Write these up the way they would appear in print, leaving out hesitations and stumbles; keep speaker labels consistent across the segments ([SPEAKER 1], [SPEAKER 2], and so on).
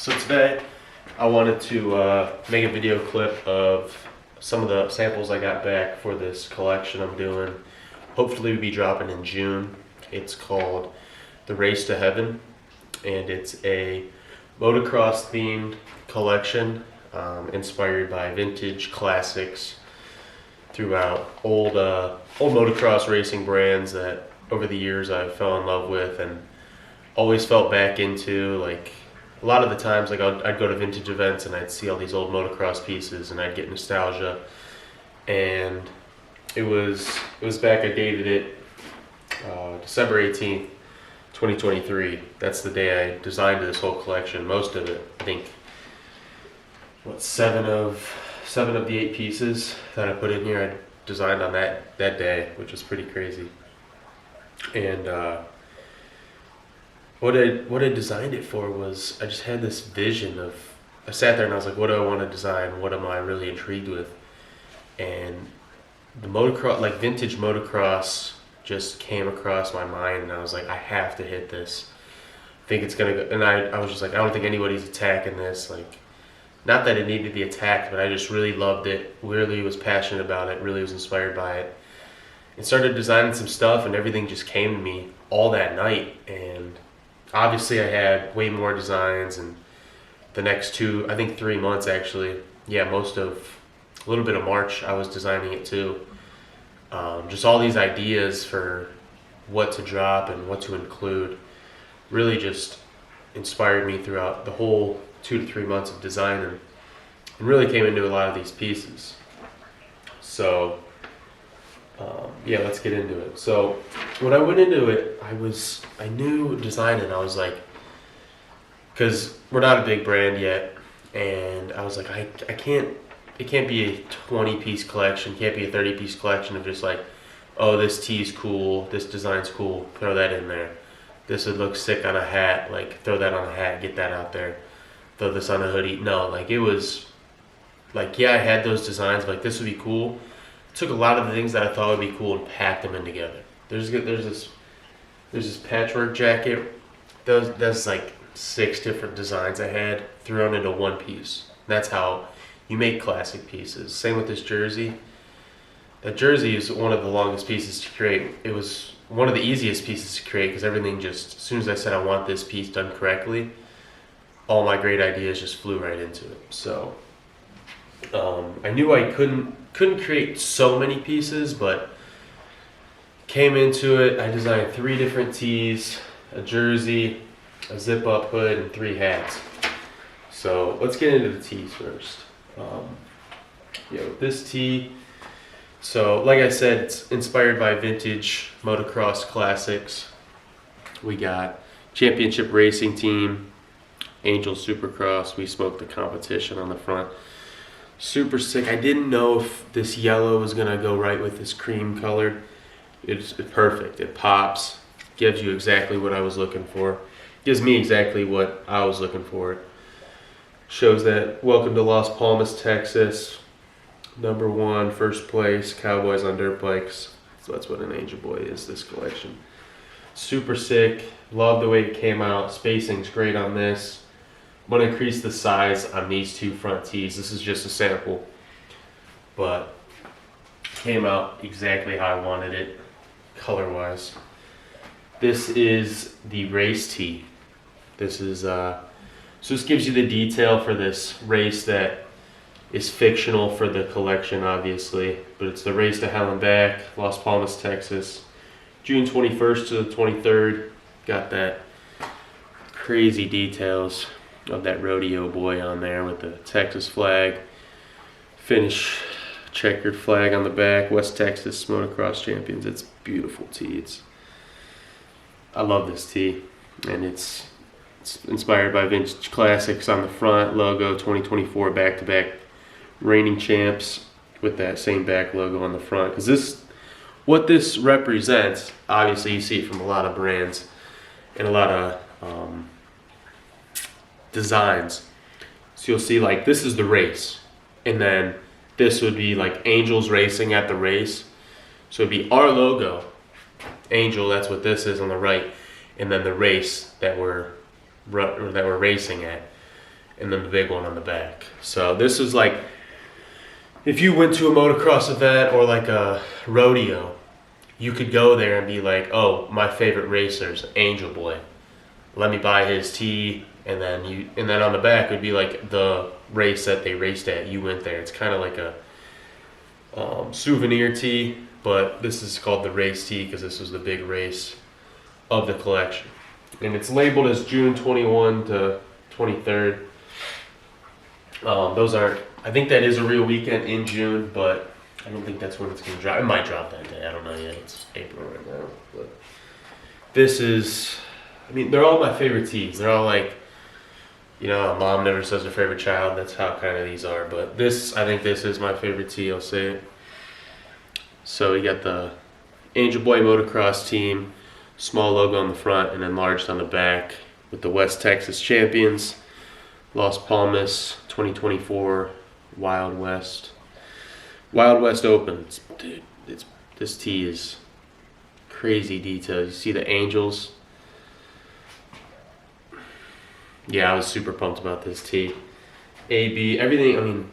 [SPEAKER 1] So today I wanted to make a video clip of some of the samples I got back for this collection I'm doing. Hopefully we'll be dropping in June. It's called The Race to Heaven, and it's a motocross themed collection inspired by vintage classics throughout old motocross racing brands that over the years I fell in love with and always felt back into. Like a lot of the times, like I'd go to vintage events and I'd see all these old motocross pieces and I'd get nostalgia. And it was back, I dated it December 18th, 2023. That's the day I designed this whole collection. Most of it, I think, seven of the 8 pieces that I put in here I designed on that day, which was pretty crazy. And what I designed it for was, I just had this vision of, I sat there and I was like, what do I want to design? What am I really intrigued with? And the motocross, like vintage motocross, just came across my mind, and I was like, I have to hit this. I think it's gonna go. And I was just like, I don't think anybody's attacking this. Like, not that it needed to be attacked, but I just really loved it. Really was passionate about it. Really was inspired by it. And started designing some stuff, and everything just came to me all that night. And obviously I had way more designs, and the next 3 months actually, a little bit of March I was designing it too. Just all these ideas for what to drop and what to include really just inspired me throughout the whole 2 to 3 months of designing, and really came into a lot of these pieces. So yeah, let's get into it. So when I went into it, I knew designing. I was like, because we're not a big brand yet, and I was like, it can't be a 20-piece collection, can't be a 30-piece collection of just like, oh, this tee's cool, this design's cool, throw that in there. This would look sick on a hat, like throw that on a hat, get that out there. Throw this on a hoodie. No, like it was like, yeah, I had those designs, but like this would be cool. Took a lot of the things that I thought would be cool and packed them in together. There's this patchwork jacket. That's like 6 different designs I had thrown into one piece. That's how you make classic pieces. Same with this jersey. That jersey is one of the longest pieces to create. It was one of the easiest pieces to create because everything just, as soon as I said I want this piece done correctly, all my great ideas just flew right into it. So I knew I couldn't create so many pieces, but came into it. I designed 3 different tees, a jersey, a zip-up hood, and 3 hats. So let's get into the tees first. This tee, so like I said, it's inspired by vintage motocross classics. We got Championship Racing Team, Angel Supercross. We smoked the competition on the front. Super sick. I didn't know if this yellow was gonna go right with this cream color. It's perfect. It pops, gives you exactly what I was looking for. Gives me exactly what I was looking for. Shows that welcome to Las Palmas, Texas. #1, first place, Cowboys on dirt bikes. So that's what an Angel Boy is, this collection. Super sick. Love the way it came out. Spacing's great on this. I'm going to increase the size on these 2 front tees. This is just a sample, but came out exactly how I wanted it, color-wise. This is the race tee. This is, so this gives you the detail for this race that is fictional for the collection, obviously, but it's the Race to Hell and Back, Las Palmas, Texas, June 21st to the 23rd. Got that crazy details of that rodeo boy on there with the Texas flag, Finnish checkered flag on the back, West Texas Motocross Champions. It's beautiful tee. I love this tee, and it's inspired by vintage classics on the front. Logo 2024 back-to-back reigning champs with that same back logo on the front. Because what this represents, obviously you see it from a lot of brands and a lot of designs. So you'll see like this is the race, and then this would be like Angels racing at the race. So it'd be our logo, Angel, that's what this is on the right, and then the race that we're racing at. and then the big one on the back. So this is like, if you went to a motocross event or like a rodeo, you could go there and be like, oh, my favorite racer's Angel Boy. Let me buy his tee, and then on the back would be like the race that they raced at. You went there. It's kind of like a souvenir tee, but this is called the race tee because this was the big race of the collection. And it's labeled as June 21 to 23rd. Those aren't, I think that is a real weekend in June, but I don't think that's when it's going to drop. It might drop that day. I don't know yet. It's April right now. But this is, I mean, they're all my favorite tees. They're all like, you know, mom never says her favorite child. That's how kind of these are. But this, I think this is my favorite tee. I'll say it. So we got the Angel Boy Motocross team, small logo on the front and enlarged on the back with the West Texas champions, Las Palmas 2024 Wild West Open. Dude, this tee is crazy details. You see the angels. Yeah, I was super pumped about this tee. AB, everything, I mean,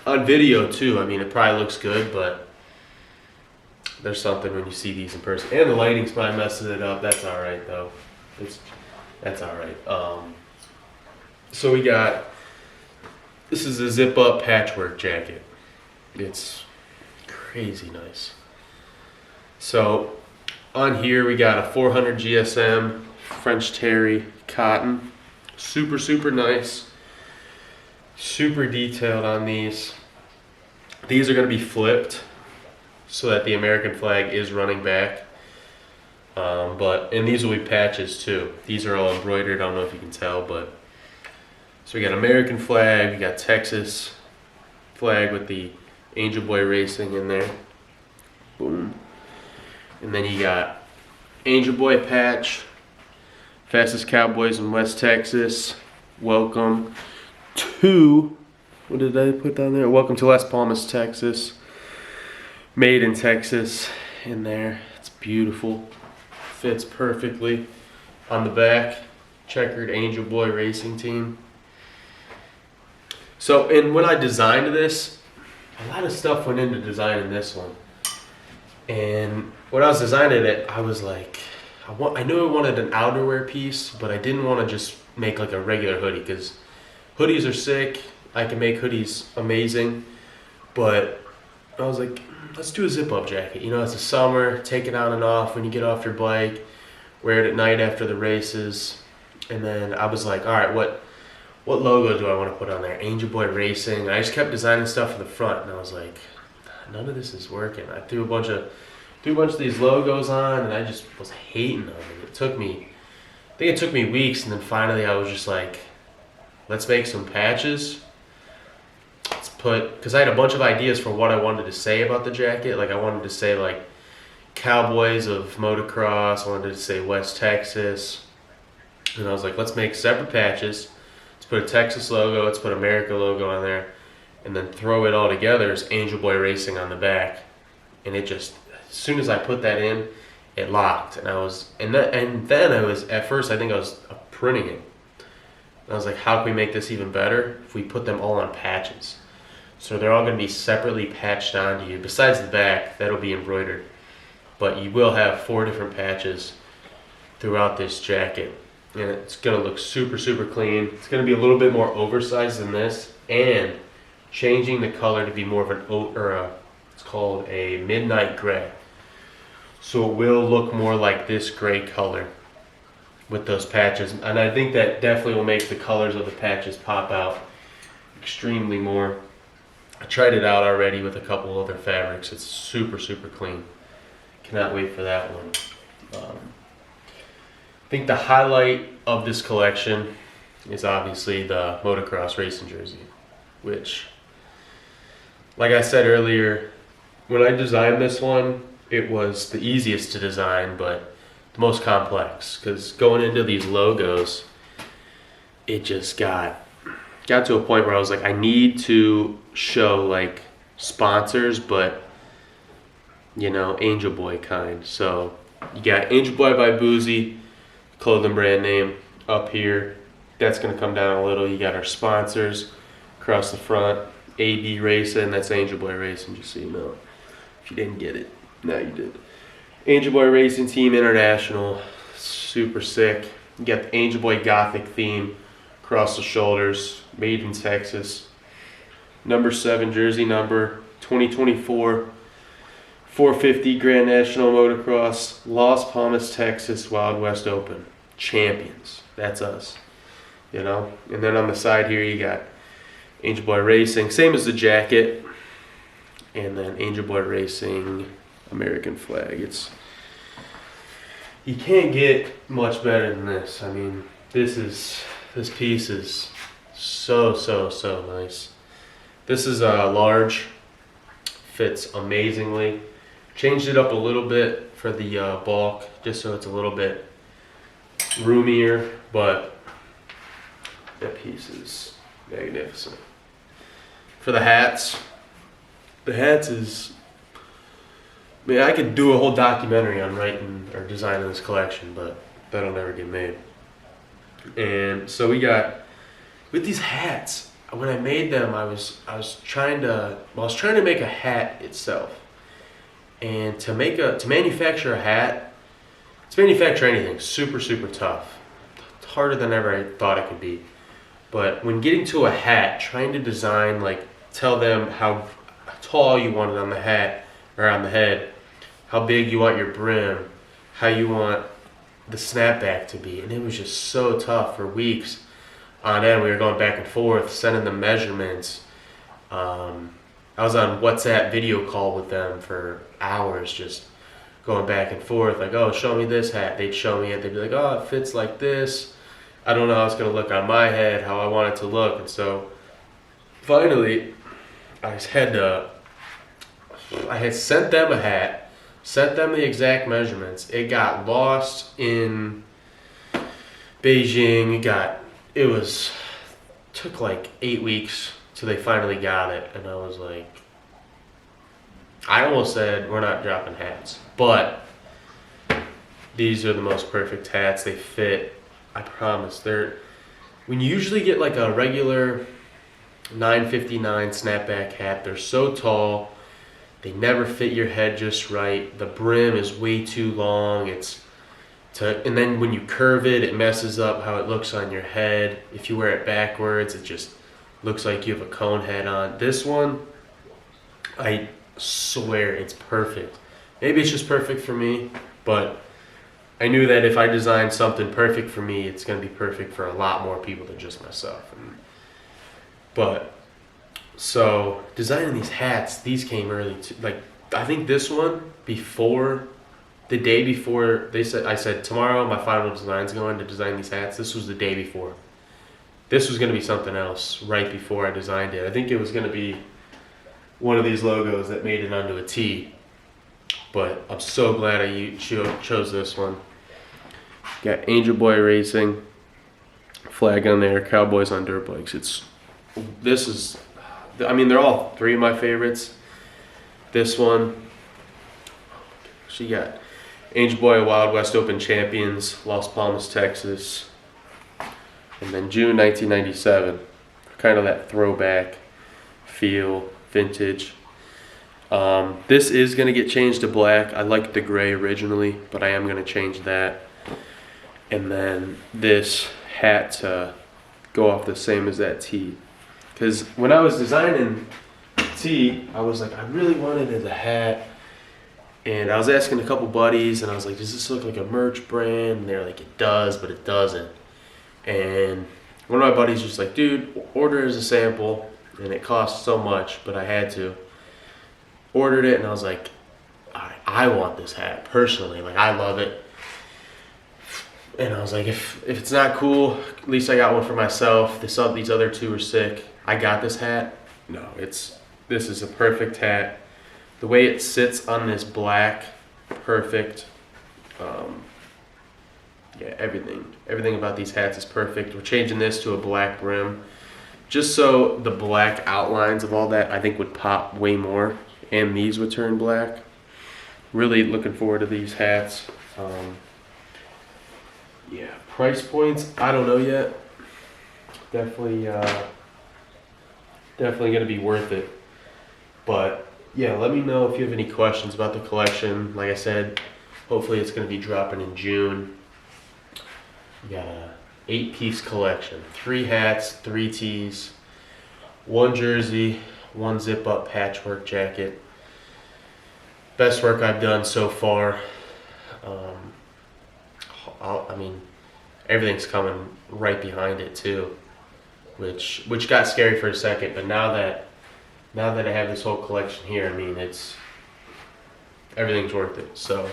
[SPEAKER 1] on video too, I mean, it probably looks good, but there's something when you see these in person. And the lighting's probably messing it up. That's all right, though. That's all right. So we got, this is a zip-up patchwork jacket. It's crazy nice. So on here we got a 400 GSM French terry cotton. Super, super nice. Super detailed on these. These are going to be flipped so that the American flag is running back. And these will be patches too. These are all embroidered. I don't know if you can tell, but so we got American flag, we got Texas flag with the Angel Boy Racing in there. Boom. And then you got Angel Boy patch, fastest cowboys in West Texas. Welcome to, what did I put down there? Welcome to Las Palmas, Texas. Made in Texas in there. It's beautiful. Fits perfectly. On the back, checkered Angel Boy Racing Team. So, and when I designed this, a lot of stuff went into designing this one. And when I was designing it, I was like, I knew I wanted an outerwear piece, but I didn't want to just make like a regular hoodie, because hoodies are sick. I can make hoodies amazing, but I was like, let's do a zip-up jacket. You know, it's the summer, take it on and off when you get off your bike, wear it at night after the races. And then I was like, all right, what logo do I want to put on there? Angel Boy Racing. And I just kept designing stuff for the front, and I was like, none of this is working. I threw a bunch of these logos on, and I just was hating them. And I think it took me weeks, and then finally I was just like, let's make some patches. Because I had a bunch of ideas for what I wanted to say about the jacket. Like I wanted to say like Cowboys of Motocross. I wanted to say West Texas. And I was like, let's make separate patches. Let's put a Texas logo. Let's put America logo on there. And then throw it all together as Angel Boy Racing on the back. And it just, as soon as I put that in, it locked. And then I was, at first I think I was printing it. And I was like, how can we make this even better if we put them all on patches? So they're all going to be separately patched onto you. Besides the back, that'll be embroidered. But you will have 4 different patches throughout this jacket. And it's going to look super, super clean. It's going to be a little bit more oversized than this. And changing the color to be more of an it's called a midnight gray. So it will look more like this gray color with those patches. And I think that definitely will make the colors of the patches pop out extremely more. I tried it out already with a couple other fabrics. It's super, super clean. Cannot wait for that one. I think the highlight of this collection is obviously the motocross racing jersey, which, like I said earlier, when I designed this one, it was the easiest to design, but the most complex, because going into these logos, it just got to a point where I was like, I need to show like sponsors, but you know, Angel Boy kind. So you got Angel Boy by Boozy, clothing brand name up here. That's going to come down a little. You got our sponsors across the front. AB Racing, that's Angel Boy Racing, just so you know. If you didn't get it, now you did. Angel Boy Racing Team International, super sick. You got the Angel Boy Gothic theme across the shoulders, made in Texas. Number 7 jersey number, 2024 450 Grand National Motocross, Las Palmas, Texas, Wild West Open. Champions, that's us, you know? And then on the side here, you got Angel Boy Racing, same as the jacket, and then Angel Boy Racing American flag. You can't get much better than this. I mean, this piece is so nice. This is a large, fits amazingly. Changed it up a little bit for the bulk, just so it's a little bit roomier, but that piece is magnificent. For the hats is, I mean, I could do a whole documentary on writing or designing this collection, but that'll never get made. And so we got, with these hats, when I made them, I was trying to make a hat itself. And to manufacture a hat, to manufacture anything, super tough. It's harder than ever I thought it could be. But when getting to a hat, trying to design, like, tell them how tall you want it on the hat or on the head, how big you want your brim, how you want the snapback to be, and it was just so tough for weeks on end. We were going back and forth, sending them measurements. I was on WhatsApp video call with them for hours, just going back and forth, like, oh, show me this hat. They'd show me it. They'd be like, oh, it fits like this. I don't know how it's going to look on my head, how I want it to look. And so finally, I had sent them a hat, sent them the exact measurements. It got lost in Beijing. Took like 8 weeks till they finally got it. And I was like, I almost said, we're not dropping hats. But these are the most perfect hats. They fit, I promise. When you usually get like a regular 959 snapback hat, they're so tall. They never fit your head just right. The brim is way too long. And then when you curve it, it messes up how it looks on your head. If you wear it backwards, it just looks like you have a cone head on. This one, I swear it's perfect. Maybe it's just perfect for me, but I knew that if I designed something perfect for me, it's going to be perfect for a lot more people than just myself. So designing these hats, these came early too. Like, I think this one, the day before I said tomorrow my final design's going to design these hats. This was the day before. This was going to be something else right before I designed it. I think it was going to be one of these logos that made it onto a tee. But I'm so glad I chose this one. Got Angel Boy Racing flag on there, Cowboys on dirt bikes. They're all 3 of my favorites. This one, she got Angel Boy Wild West Open champions, Las Palmas, Texas. And then June 1997, kind of that throwback feel, vintage. This is going to get changed to black. I liked the gray originally, but I am going to change that. And then this hat to go off the same as that tee. Because when I was designing the tee, I was like, I really wanted it as a hat. And I was asking a couple buddies, and I was like, does this look like a merch brand? And they're like, it does, but it doesn't. And one of my buddies was like, dude, order as a sample. And it cost so much, but I had to. Ordered it, and I was like, I want this hat personally. Like, I love it. And I was like, if it's not cool, at least I got one for myself. These other 2 are sick. I got this hat. No, this is a perfect hat. The way it sits on this black, perfect. Yeah, everything about these hats is perfect. We're changing this to a black brim, just so the black outlines of all that I think would pop way more, and these would turn black. Really looking forward to these hats. Yeah, price points, I don't know yet. Definitely, definitely gonna be worth it. But yeah, let me know if you have any questions about the collection. Like I said, hopefully it's gonna be dropping in June. We got a 8-piece collection: 3 hats, 3 tees, 1 jersey, 1 zip-up patchwork jacket. Best work I've done so far. I mean, everything's coming right behind it too, which got scary for a second. But now that I have this whole collection here, I mean, everything's worth it. So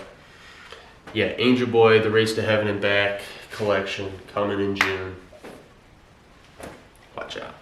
[SPEAKER 1] yeah, Angel Boy, the Race to Heaven and Back collection coming in June. Watch out.